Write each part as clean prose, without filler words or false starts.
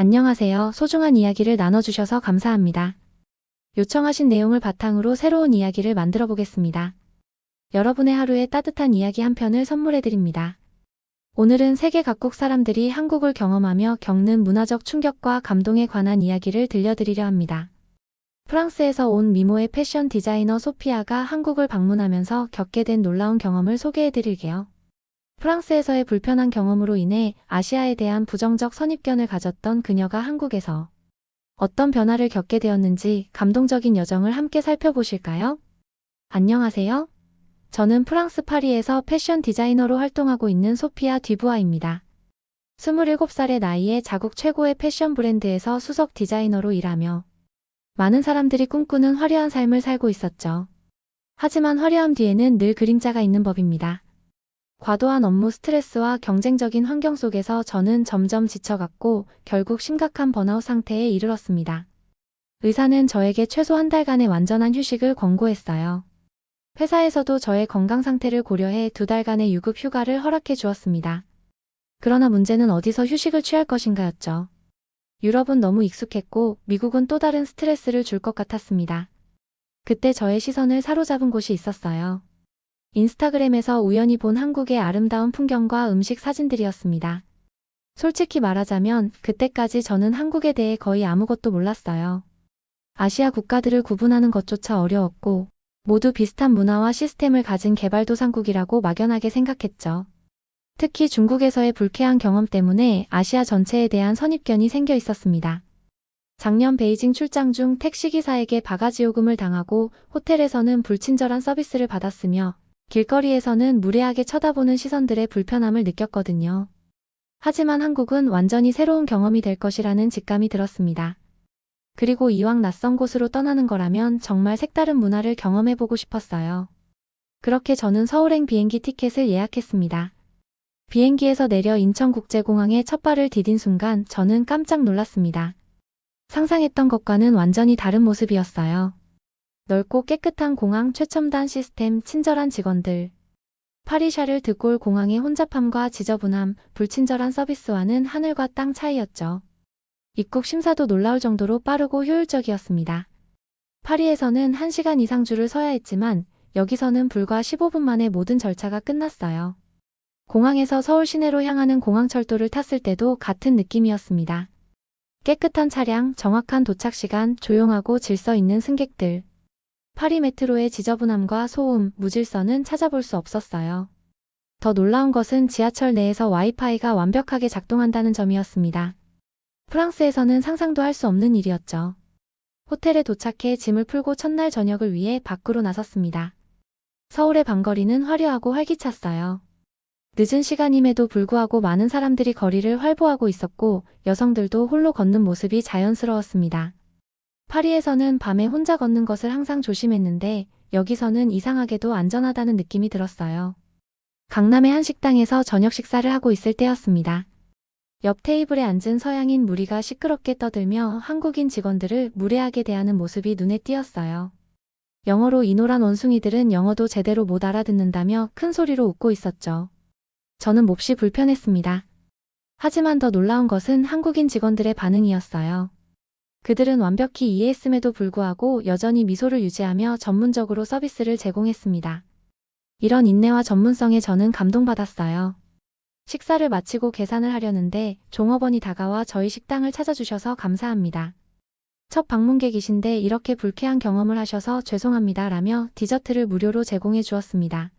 안녕하세요. 소중한 이야기를 나눠주셔서 감사합니다. 요청하신 내용을 바탕으로 새로운 이야기를 만들어 보겠습니다. 여러분의 하루에 따뜻한 이야기 한 편을 선물해 드립니다. 오늘은 세계 각국 사람들이 한국을 경험하며 겪는 문화적 충격과 감동에 관한 이야기를 들려드리려 합니다. 프랑스에서 온 미모의 패션 디자이너 소피아가 한국을 방문하면서 겪게 된 놀라운 경험을 소개해 드릴게요. 프랑스에서의 불편한 경험으로 인해 아시아에 대한 부정적 선입견을 가졌던 그녀가 한국에서 어떤 변화를 겪게 되었는지 감동적인 여정을 함께 살펴보실까요? 안녕하세요. 저는 프랑스 파리에서 패션 디자이너로 활동하고 있는 소피아 듀부아입니다. 27살의 나이에 자국 최고의 패션 브랜드에서 수석 디자이너로 일하며 많은 사람들이 꿈꾸는 화려한 삶을 살고 있었죠. 하지만 화려함 뒤에는 늘 그림자가 있는 법입니다. 과도한 업무 스트레스와 경쟁적인 환경 속에서 저는 점점 지쳐갔고 결국 심각한 번아웃 상태에 이르렀습니다. 의사는 저에게 최소 한 달간의 완전한 휴식을 권고했어요. 회사에서도 저의 건강 상태를 고려해 2달간의 유급 휴가를 허락해 주었습니다. 그러나 문제는 어디서 휴식을 취할 것인가였죠. 유럽은 너무 익숙했고 미국은 또 다른 스트레스를 줄 것 같았습니다. 그때 저의 시선을 사로잡은 곳이 있었어요. 인스타그램에서 우연히 본 한국의 아름다운 풍경과 음식 사진들이었습니다. 솔직히 말하자면 그때까지 저는 한국에 대해 거의 아무것도 몰랐어요. 아시아 국가들을 구분하는 것조차 어려웠고 모두 비슷한 문화와 시스템을 가진 개발도상국이라고 막연하게 생각했죠. 특히 중국에서의 불쾌한 경험 때문에 아시아 전체에 대한 선입견이 생겨 있었습니다. 작년 베이징 출장 중 택시기사에게 바가지 요금을 당하고 호텔에서는 불친절한 서비스를 받았으며 길거리에서는 무례하게 쳐다보는 시선들의 불편함을 느꼈거든요. 하지만 한국은 완전히 새로운 경험이 될 것이라는 직감이 들었습니다. 그리고 이왕 낯선 곳으로 떠나는 거라면 정말 색다른 문화를 경험해보고 싶었어요. 그렇게 저는 서울행 비행기 티켓을 예약했습니다. 비행기에서 내려 인천국제공항에 첫 발을 디딘 순간 저는 깜짝 놀랐습니다. 상상했던 것과는 완전히 다른 모습이었어요. 넓고 깨끗한 공항, 최첨단 시스템, 친절한 직원들. 파리 샤를 드골 공항의 혼잡함과 지저분함, 불친절한 서비스와는 하늘과 땅 차이였죠. 입국 심사도 놀라울 정도로 빠르고 효율적이었습니다. 파리에서는 1시간 이상 줄을 서야 했지만 여기서는 불과 15분 만에 모든 절차가 끝났어요. 공항에서 서울 시내로 향하는 공항철도를 탔을 때도 같은 느낌이었습니다. 깨끗한 차량, 정확한 도착 시간, 조용하고 질서 있는 승객들. 파리 메트로의 지저분함과 소음, 무질서는 찾아볼 수 없었어요. 더 놀라운 것은 지하철 내에서 와이파이가 완벽하게 작동한다는 점이었습니다. 프랑스에서는 상상도 할 수 없는 일이었죠. 호텔에 도착해 짐을 풀고 첫날 저녁을 위해 밖으로 나섰습니다. 서울의 밤거리는 화려하고 활기찼어요. 늦은 시간임에도 불구하고 많은 사람들이 거리를 활보하고 있었고 여성들도 홀로 걷는 모습이 자연스러웠습니다. 파리에서는 밤에 혼자 걷는 것을 항상 조심했는데 여기서는 이상하게도 안전하다는 느낌이 들었어요. 강남의 한 식당에서 저녁 식사를 하고 있을 때였습니다. 옆 테이블에 앉은 서양인 무리가 시끄럽게 떠들며 한국인 직원들을 무례하게 대하는 모습이 눈에 띄었어요. 영어로 이노란 원숭이들은 영어도 제대로 못 알아듣는다며 큰 소리로 웃고 있었죠. 저는 몹시 불편했습니다. 하지만 더 놀라운 것은 한국인 직원들의 반응이었어요. 그들은 완벽히 이해했음에도 불구하고 여전히 미소를 유지하며 전문적으로 서비스를 제공했습니다. 이런 인내와 전문성에 저는 감동받았어요. 식사를 마치고 계산을 하려는데 종업원이 다가와 저희 식당을 찾아주셔서 감사합니다. 첫 방문객이신데 이렇게 불쾌한 경험을 하셔서 죄송합니다 라며 디저트를 무료로 제공해 주었습니다.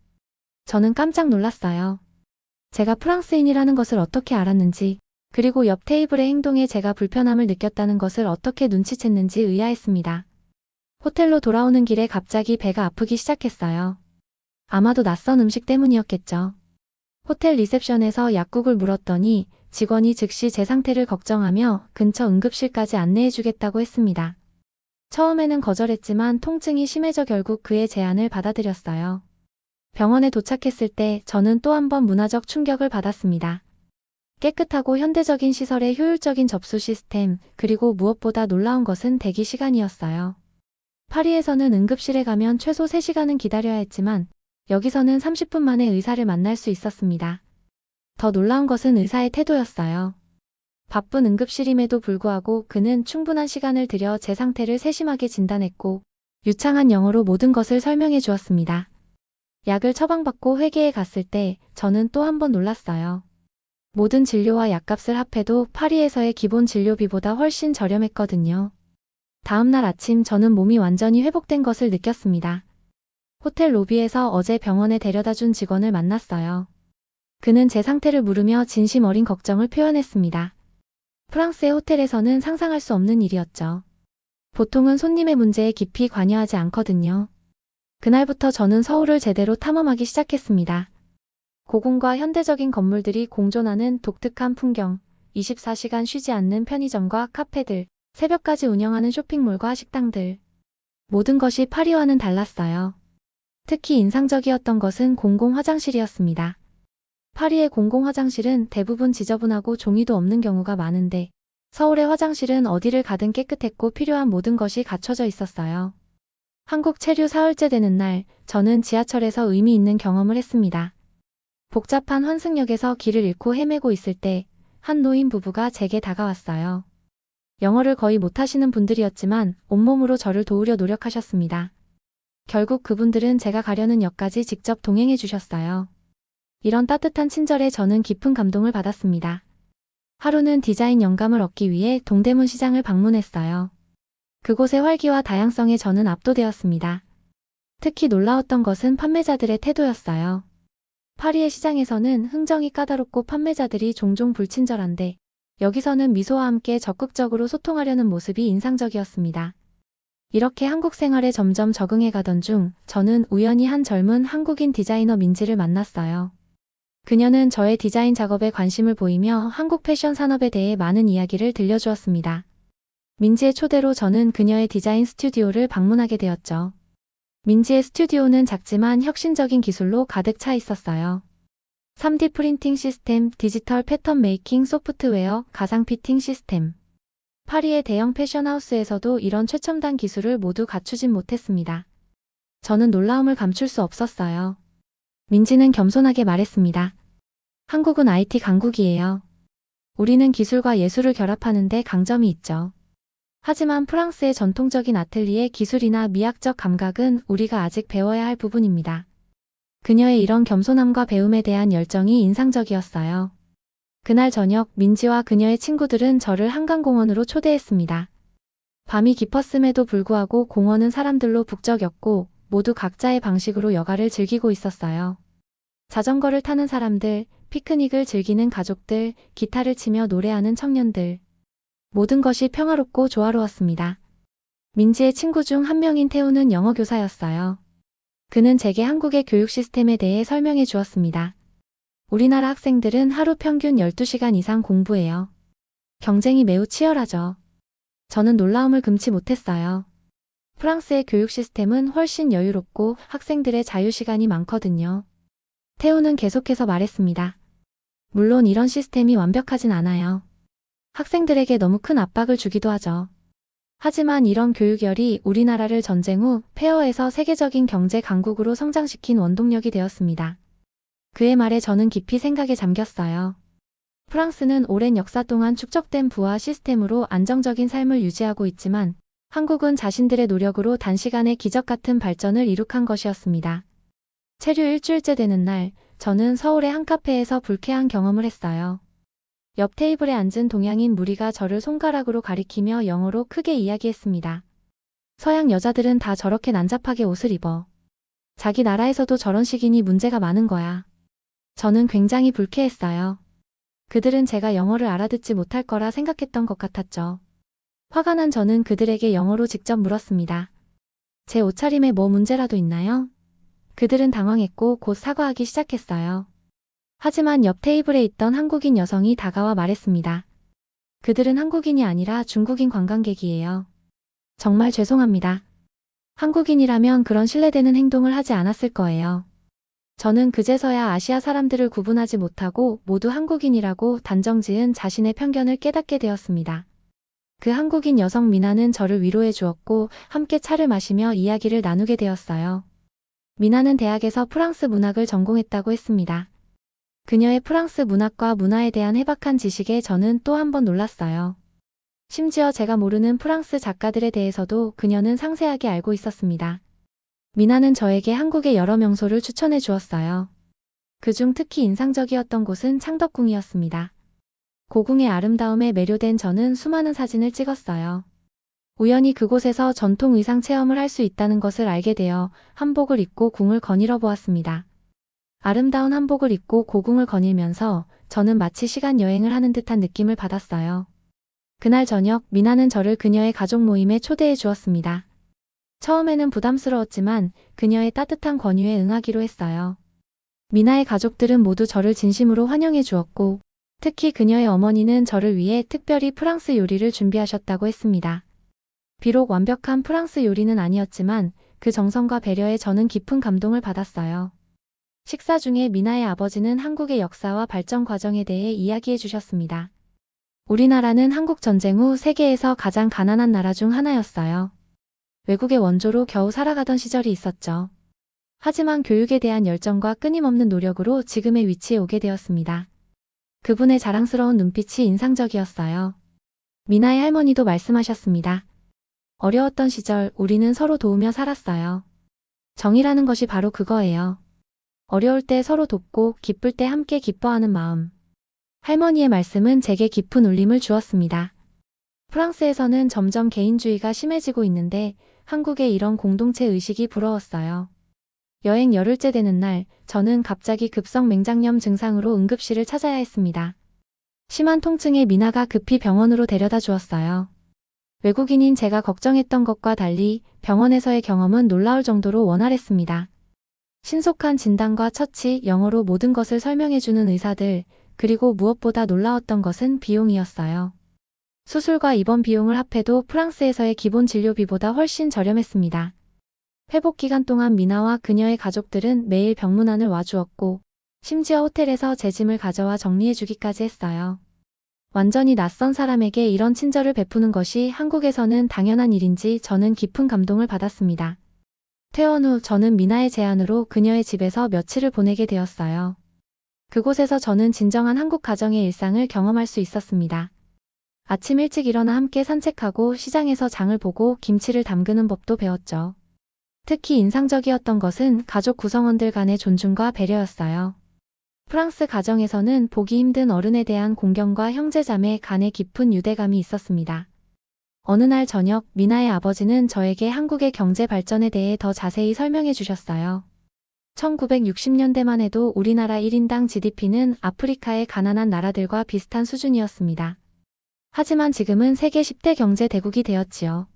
저는 깜짝 놀랐어요. 제가 프랑스인이라는 것을 어떻게 알았는지, 그리고 옆 테이블의 행동에 제가 불편함을 느꼈다는 것을 어떻게 눈치챘는지 의아했습니다. 호텔로 돌아오는 길에 갑자기 배가 아프기 시작했어요. 아마도 낯선 음식 때문이었겠죠. 호텔 리셉션에서 약국을 물었더니 직원이 즉시 제 상태를 걱정하며 근처 응급실까지 안내해주겠다고 했습니다. 처음에는 거절했지만 통증이 심해져 결국 그의 제안을 받아들였어요. 병원에 도착했을 때 저는 또 한 번 문화적 충격을 받았습니다. 깨끗하고 현대적인 시설의 효율적인 접수 시스템, 그리고 무엇보다 놀라운 것은 대기 시간이었어요. 파리에서는 응급실에 가면 최소 3시간은 기다려야 했지만 여기서는 30분 만에 의사를 만날 수 있었습니다. 더 놀라운 것은 의사의 태도였어요. 바쁜 응급실임에도 불구하고 그는 충분한 시간을 들여 제 상태를 세심하게 진단했고 유창한 영어로 모든 것을 설명해 주었습니다. 약을 처방받고 회계에 갔을 때 저는 또 한 번 놀랐어요. 모든 진료와 약값을 합해도 파리에서의 기본 진료비보다 훨씬 저렴했거든요. 다음날 아침 저는 몸이 완전히 회복된 것을 느꼈습니다. 호텔 로비에서 어제 병원에 데려다 준 직원을 만났어요. 그는 제 상태를 물으며 진심 어린 걱정을 표현했습니다. 프랑스의 호텔에서는 상상할 수 없는 일이었죠. 보통은 손님의 문제에 깊이 관여하지 않거든요. 그날부터 저는 서울을 제대로 탐험하기 시작했습니다. 고궁과 현대적인 건물들이 공존하는 독특한 풍경, 24시간 쉬지 않는 편의점과 카페들, 새벽까지 운영하는 쇼핑몰과 식당들. 모든 것이 파리와는 달랐어요. 특히 인상적이었던 것은 공공 화장실이었습니다. 파리의 공공 화장실은 대부분 지저분하고 종이도 없는 경우가 많은데 서울의 화장실은 어디를 가든 깨끗했고 필요한 모든 것이 갖춰져 있었어요. 한국 체류 사흘째 되는 날, 저는 지하철에서 의미 있는 경험을 했습니다. 복잡한 환승역에서 길을 잃고 헤매고 있을 때 한 노인 부부가 제게 다가왔어요. 영어를 거의 못하시는 분들이었지만 온몸으로 저를 도우려 노력하셨습니다. 결국 그분들은 제가 가려는 역까지 직접 동행해 주셨어요. 이런 따뜻한 친절에 저는 깊은 감동을 받았습니다. 하루는 디자인 영감을 얻기 위해 동대문 시장을 방문했어요. 그곳의 활기와 다양성에 저는 압도되었습니다. 특히 놀라웠던 것은 판매자들의 태도였어요. 파리의 시장에서는 흥정이 까다롭고 판매자들이 종종 불친절한데 여기서는 미소와 함께 적극적으로 소통하려는 모습이 인상적이었습니다. 이렇게 한국 생활에 점점 적응해 가던 중 저는 우연히 한 젊은 한국인 디자이너 민지를 만났어요. 그녀는 저의 디자인 작업에 관심을 보이며 한국 패션 산업에 대해 많은 이야기를 들려주었습니다. 민지의 초대로 저는 그녀의 디자인 스튜디오를 방문하게 되었죠. 민지의 스튜디오는 작지만 혁신적인 기술로 가득 차 있었어요. 3D 프린팅 시스템, 디지털 패턴 메이킹 소프트웨어, 가상 피팅 시스템. 파리의 대형 패션하우스에서도 이런 최첨단 기술을 모두 갖추진 못했습니다. 저는 놀라움을 감출 수 없었어요. 민지는 겸손하게 말했습니다. 한국은 IT 강국이에요. 우리는 기술과 예술을 결합하는데 강점이 있죠. 하지만 프랑스의 전통적인 아틀리에 기술이나 미학적 감각은 우리가 아직 배워야 할 부분입니다. 그녀의 이런 겸손함과 배움에 대한 열정이 인상적이었어요. 그날 저녁 민지와 그녀의 친구들은 저를 한강공원으로 초대했습니다. 밤이 깊었음에도 불구하고 공원은 사람들로 북적였고 모두 각자의 방식으로 여가를 즐기고 있었어요. 자전거를 타는 사람들, 피크닉을 즐기는 가족들, 기타를 치며 노래하는 청년들. 모든 것이 평화롭고 조화로웠습니다. 민지의 친구 중 한 명인 태우는 영어 교사였어요. 그는 제게 한국의 교육 시스템에 대해 설명해 주었습니다. 우리나라 학생들은 하루 평균 12시간 이상 공부해요. 경쟁이 매우 치열하죠. 저는 놀라움을 금치 못했어요. 프랑스의 교육 시스템은 훨씬 여유롭고 학생들의 자유시간이 많거든요. 태우는 계속해서 말했습니다. 물론 이런 시스템이 완벽하진 않아요. 학생들에게 너무 큰 압박을 주기도 하죠. 하지만 이런 교육열이 우리나라를 전쟁 후 폐허에서 세계적인 경제 강국으로 성장시킨 원동력이 되었습니다. 그의 말에 저는 깊이 생각에 잠겼어요. 프랑스는 오랜 역사 동안 축적된 부와 시스템으로 안정적인 삶을 유지하고 있지만 한국은 자신들의 노력으로 단시간에 기적 같은 발전을 이룩한 것이었습니다. 체류 일주일째 되는 날, 저는 서울의 한 카페에서 불쾌한 경험을 했어요. 옆 테이블에 앉은 동양인 무리가 저를 손가락으로 가리키며 영어로 크게 이야기했습니다. 서양 여자들은 다 저렇게 난잡하게 옷을 입어. 자기 나라에서도 저런 식이니 문제가 많은 거야. 저는 굉장히 불쾌했어요. 그들은 제가 영어를 알아듣지 못할 거라 생각했던 것 같았죠. 화가 난 저는 그들에게 영어로 직접 물었습니다. 제 옷차림에 뭐 문제라도 있나요? 그들은 당황했고 곧 사과하기 시작했어요. 하지만 옆 테이블에 있던 한국인 여성이 다가와 말했습니다. 그들은 한국인이 아니라 중국인 관광객이에요. 정말 죄송합니다. 한국인이라면 그런 신뢰되는 행동을 하지 않았을 거예요. 저는 그제서야 아시아 사람들을 구분하지 못하고 모두 한국인이라고 단정지은 자신의 편견을 깨닫게 되었습니다. 그 한국인 여성 미나는 저를 위로해 주었고 함께 차를 마시며 이야기를 나누게 되었어요. 미나는 대학에서 프랑스 문학을 전공했다고 했습니다. 그녀의 프랑스 문학과 문화에 대한 해박한 지식에 저는 또 한 번 놀랐어요. 심지어 제가 모르는 프랑스 작가들에 대해서도 그녀는 상세하게 알고 있었습니다. 미나는 저에게 한국의 여러 명소를 추천해 주었어요. 그중 특히 인상적이었던 곳은 창덕궁이었습니다. 고궁의 아름다움에 매료된 저는 수많은 사진을 찍었어요. 우연히 그곳에서 전통 의상 체험을 할 수 있다는 것을 알게 되어 한복을 입고 궁을 거닐어 보았습니다. 아름다운 한복을 입고 고궁을 거닐면서 저는 마치 시간 여행을 하는 듯한 느낌을 받았어요. 그날 저녁 미나는 저를 그녀의 가족 모임에 초대해 주었습니다. 처음에는 부담스러웠지만 그녀의 따뜻한 권유에 응하기로 했어요. 미나의 가족들은 모두 저를 진심으로 환영해 주었고 특히 그녀의 어머니는 저를 위해 특별히 프랑스 요리를 준비하셨다고 했습니다. 비록 완벽한 프랑스 요리는 아니었지만 그 정성과 배려에 저는 깊은 감동을 받았어요. 식사 중에 미나의 아버지는 한국의 역사와 발전 과정에 대해 이야기해 주셨습니다. 우리나라는 한국 전쟁 후 세계에서 가장 가난한 나라 중 하나였어요. 외국의 원조로 겨우 살아가던 시절이 있었죠. 하지만 교육에 대한 열정과 끊임없는 노력으로 지금의 위치에 오게 되었습니다. 그분의 자랑스러운 눈빛이 인상적이었어요. 미나의 할머니도 말씀하셨습니다. 어려웠던 시절 우리는 서로 도우며 살았어요. 정이라는 것이 바로 그거예요. 어려울 때 서로 돕고 기쁠 때 함께 기뻐하는 마음. 할머니의 말씀은 제게 깊은 울림을 주었습니다. 프랑스에서는 점점 개인주의가 심해지고 있는데 한국의 이런 공동체 의식이 부러웠어요. 여행 열흘째 되는 날, 저는 갑자기 급성 맹장염 증상으로 응급실을 찾아야 했습니다. 심한 통증에 미나가 급히 병원으로 데려다 주었어요. 외국인인 제가 걱정했던 것과 달리 병원에서의 경험은 놀라울 정도로 원활했습니다. 신속한 진단과 처치, 영어로 모든 것을 설명해주는 의사들, 그리고 무엇보다 놀라웠던 것은 비용이었어요. 수술과 입원 비용을 합해도 프랑스에서의 기본 진료비보다 훨씬 저렴했습니다. 회복 기간 동안 미나와 그녀의 가족들은 매일 병문안을 와주었고, 심지어 호텔에서 제 짐을 가져와 정리해주기까지 했어요. 완전히 낯선 사람에게 이런 친절을 베푸는 것이 한국에서는 당연한 일인지 저는 깊은 감동을 받았습니다. 퇴원 후 저는 미나의 제안으로 그녀의 집에서 며칠을 보내게 되었어요. 그곳에서 저는 진정한 한국 가정의 일상을 경험할 수 있었습니다. 아침 일찍 일어나 함께 산책하고 시장에서 장을 보고 김치를 담그는 법도 배웠죠. 특히 인상적이었던 것은 가족 구성원들 간의 존중과 배려였어요. 프랑스 가정에서는 보기 힘든 어른에 대한 공경과 형제자매 간의 깊은 유대감이 있었습니다. 어느 날 저녁 미나의 아버지는 저에게 한국의 경제 발전에 대해 더 자세히 설명해 주셨어요. 1960년대만 해도 우리나라 1인당 GDP는 아프리카의 가난한 나라들과 비슷한 수준이었습니다. 하지만 지금은 세계 10대 경제 대국이 되었지요.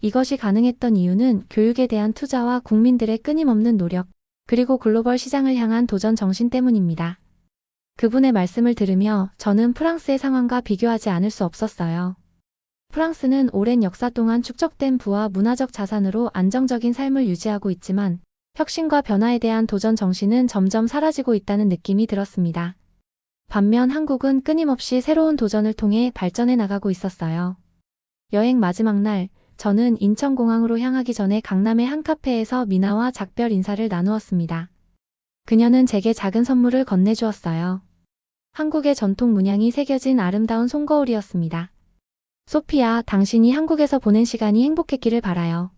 이것이 가능했던 이유는 교육에 대한 투자와 국민들의 끊임없는 노력, 그리고 글로벌 시장을 향한 도전 정신 때문입니다. 그분의 말씀을 들으며 저는 프랑스의 상황과 비교하지 않을 수 없었어요. 프랑스는 오랜 역사 동안 축적된 부와 문화적 자산으로 안정적인 삶을 유지하고 있지만 혁신과 변화에 대한 도전 정신은 점점 사라지고 있다는 느낌이 들었습니다. 반면 한국은 끊임없이 새로운 도전을 통해 발전해 나가고 있었어요. 여행 마지막 날, 저는 인천공항으로 향하기 전에 강남의 한 카페에서 미나와 작별 인사를 나누었습니다. 그녀는 제게 작은 선물을 건네주었어요. 한국의 전통 문양이 새겨진 아름다운 손거울이었습니다. 소피아, 당신이 한국에서 보낸 시간이 행복했기를 바라요.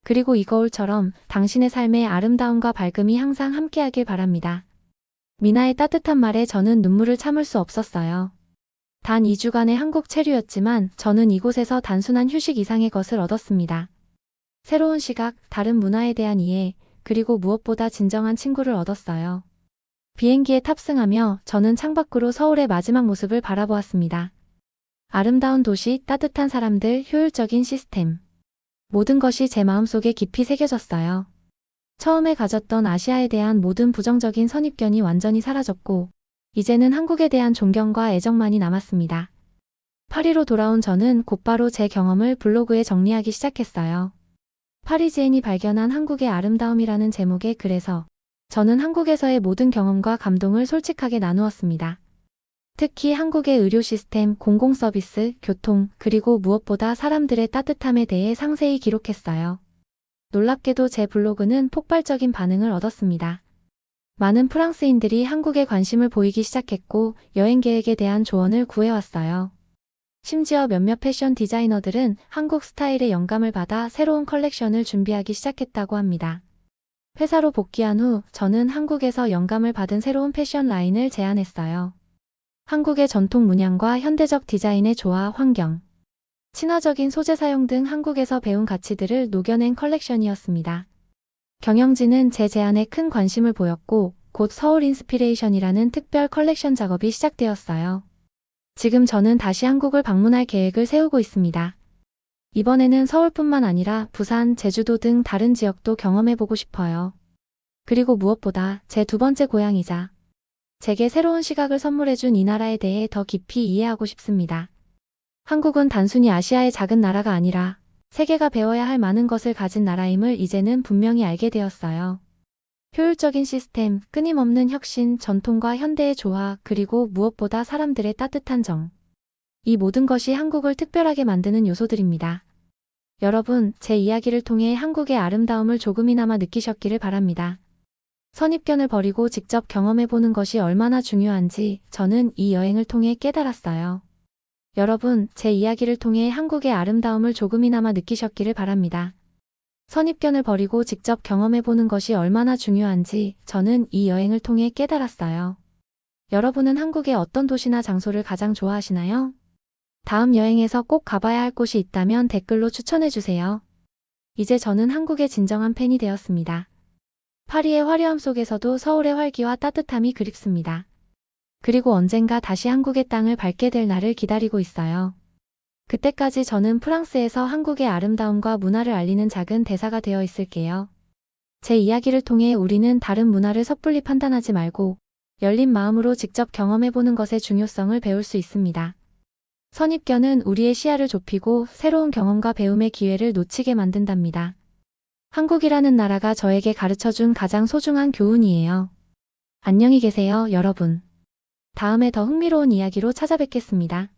그리고 이 거울처럼 당신의 삶의 아름다움과 밝음이 항상 함께하길 바랍니다. 미나의 따뜻한 말에 저는 눈물을 참을 수 없었어요. 단 2주간의 한국 체류였지만 저는 이곳에서 단순한 휴식 이상의 것을 얻었습니다. 새로운 시각, 다른 문화에 대한 이해, 그리고 무엇보다 진정한 친구를 얻었어요. 비행기에 탑승하며 저는 창밖으로 서울의 마지막 모습을 바라보았습니다. 아름다운 도시, 따뜻한 사람들, 효율적인 시스템. 모든 것이 제 마음속에 깊이 새겨졌어요. 처음에 가졌던 아시아에 대한 모든 부정적인 선입견이 완전히 사라졌고, 이제는 한국에 대한 존경과 애정만이 남았습니다. 파리로 돌아온 저는 곧바로 제 경험을 블로그에 정리하기 시작했어요. 파리지엔이 발견한 한국의 아름다움이라는 제목의 글에서 저는 한국에서의 모든 경험과 감동을 솔직하게 나누었습니다. 특히 한국의 의료 시스템, 공공서비스, 교통, 그리고 무엇보다 사람들의 따뜻함에 대해 상세히 기록했어요. 놀랍게도 제 블로그는 폭발적인 반응을 얻었습니다. 많은 프랑스인들이 한국에 관심을 보이기 시작했고 여행 계획에 대한 조언을 구해왔어요. 심지어 몇몇 패션 디자이너들은 한국 스타일의 영감을 받아 새로운 컬렉션을 준비하기 시작했다고 합니다. 회사로 복귀한 후 저는 한국에서 영감을 받은 새로운 패션 라인을 제안했어요. 한국의 전통 문양과 현대적 디자인의 조화, 환경, 친화적인 소재 사용 등 한국에서 배운 가치들을 녹여낸 컬렉션이었습니다. 경영진은 제 제안에 큰 관심을 보였고 곧 서울 인스피레이션이라는 특별 컬렉션 작업이 시작되었어요. 지금 저는 다시 한국을 방문할 계획을 세우고 있습니다. 이번에는 서울뿐만 아니라 부산, 제주도 등 다른 지역도 경험해보고 싶어요. 그리고 무엇보다 제 두 번째 고향이자 제게 새로운 시각을 선물해준 이 나라에 대해 더 깊이 이해하고 싶습니다. 한국은 단순히 아시아의 작은 나라가 아니라 세계가 배워야 할 많은 것을 가진 나라임을 이제는 분명히 알게 되었어요. 효율적인 시스템, 끊임없는 혁신, 전통과 현대의 조화, 그리고 무엇보다 사람들의 따뜻한 정. 이 모든 것이 한국을 특별하게 만드는 요소들입니다. 여러분, 제 이야기를 통해 한국의 아름다움을 조금이나마 느끼셨기를 바랍니다. 선입견을 버리고 직접 경험해보는 것이 얼마나 중요한지 저는 이 여행을 통해 깨달았어요. 여러분, 제 이야기를 통해 한국의 아름다움을 조금이나마 느끼셨기를 바랍니다. 선입견을 버리고 직접 경험해보는 것이 얼마나 중요한지 저는 이 여행을 통해 깨달았어요. 여러분은 한국의 어떤 도시나 장소를 가장 좋아하시나요? 다음 여행에서 꼭 가봐야 할 곳이 있다면 댓글로 추천해주세요. 이제 저는 한국의 진정한 팬이 되었습니다. 파리의 화려함 속에서도 서울의 활기와 따뜻함이 그립습니다. 그리고 언젠가 다시 한국의 땅을 밟게 될 날을 기다리고 있어요. 그때까지 저는 프랑스에서 한국의 아름다움과 문화를 알리는 작은 대사가 되어 있을게요. 제 이야기를 통해 우리는 다른 문화를 섣불리 판단하지 말고 열린 마음으로 직접 경험해보는 것의 중요성을 배울 수 있습니다. 선입견은 우리의 시야를 좁히고 새로운 경험과 배움의 기회를 놓치게 만든답니다. 한국이라는 나라가 저에게 가르쳐준 가장 소중한 교훈이에요. 안녕히 계세요, 여러분. 다음에 더 흥미로운 이야기로 찾아뵙겠습니다.